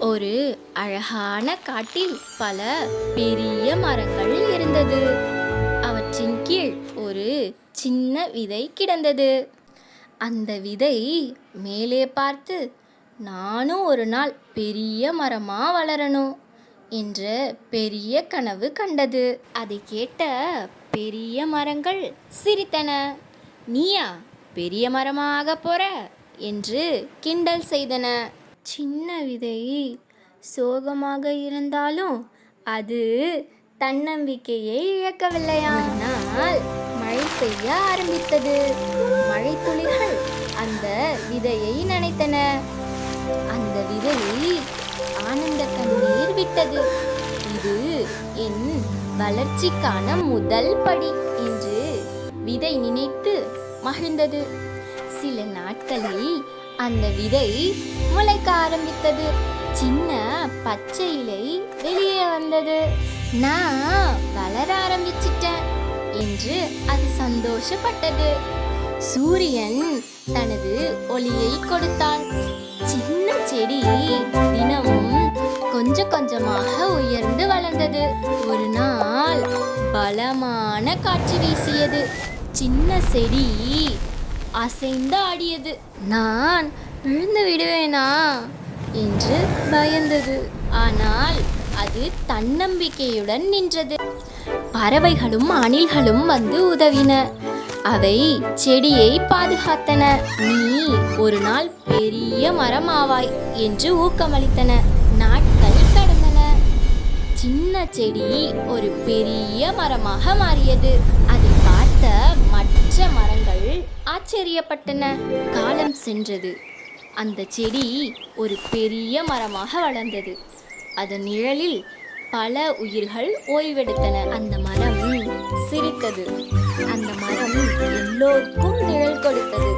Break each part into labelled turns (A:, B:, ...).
A: ஒரு அழகான காட்டில் பல பெரிய மரங்கள் இருந்தது. அவற்றின் கீழ் ஒரு சின்ன விதை கிடந்தது. அந்த விதை மேலே பார்த்து, நானும் ஒரு நாள் பெரிய மரமா வளரணும் என்ற பெரிய கனவு கண்டது. அதை கேட்ட பெரிய மரங்கள் சிரித்தன. நீயா பெரிய மரமாக போற என்று கிண்டல் செய்தன. சின்ன விதை சோகமாக இருந்தாலும் அது தன்னம்பிக்கையை இழக்கவில்லையா. ஒரு நாள் மழை பெய்ய ஆரம்பித்தது. மழை துளிகள் அந்த விதையை நனைத்தன. அந்த விதை ஆனந்த கண்ணீர் விட்டது. இது என் வளர்ச்சிக்கான முதல் படி என்று விதை நினைத்து மகிழ்ந்தது. சில நாட்களில் அந்த விதை முளைக்க ஆரம்பித்தது. சின்ன பச்சை இலை வெளியே வந்தது. நான் வளர ஆரம்பிச்சிட்டேன் என்று அது சந்தோஷப்பட்டது. சூரியன் தனது ஒளியை கொடுத்தான். சின்ன செடி தினமும் கொஞ்சம் கொஞ்சமாக உயர்ந்து வளர்ந்தது. ஒரு நாள் பலமான காற்று வீசியது. சின்ன செடி அசைந்து ஆடியது. நான் விழுந்து விடுவேனா என்று பயந்தது. ஆனால் அது தன்னம்பிக்கையுடன் நின்றது. பறவைகளும் அணில்களும் வந்து உதவின. அவை செடியை பாதுகாத்தன. நீ ஒரு நாள் பெரிய மரம் ஆவாய் என்று ஊக்கமளித்தன. நாட்கள் கடந்தன. சின்ன செடி ஒரு பெரிய மரமாக மாறியது. அதை பார்த்த மற்ற மரங்கள் ஆச்சரியப்பட்டன. காலம் சென்றது. அந்த செடி ஒரு பெரிய மரமாக வளர்ந்தது. அதன் நிழலில் பல உயிர்கள் ஓய்வெடுத்தன. அந்த மரம் சிரித்தது. அந்த மரம் எல்லோருக்கும் நிழல் கொடுத்தது.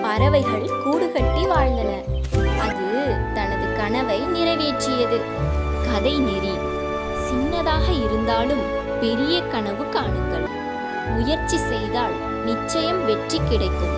A: பறவைகள் கூடு கட்டி வாழ்ந்தன. அது தனது கனவை நிறைவேற்றியது. கதை நெறி: சின்னதாக இருந்தாலும் பெரிய கனவு காணுங்கள். முயற்சி செய்தால் நிச்சயம் வெற்றி கிடைக்கும்.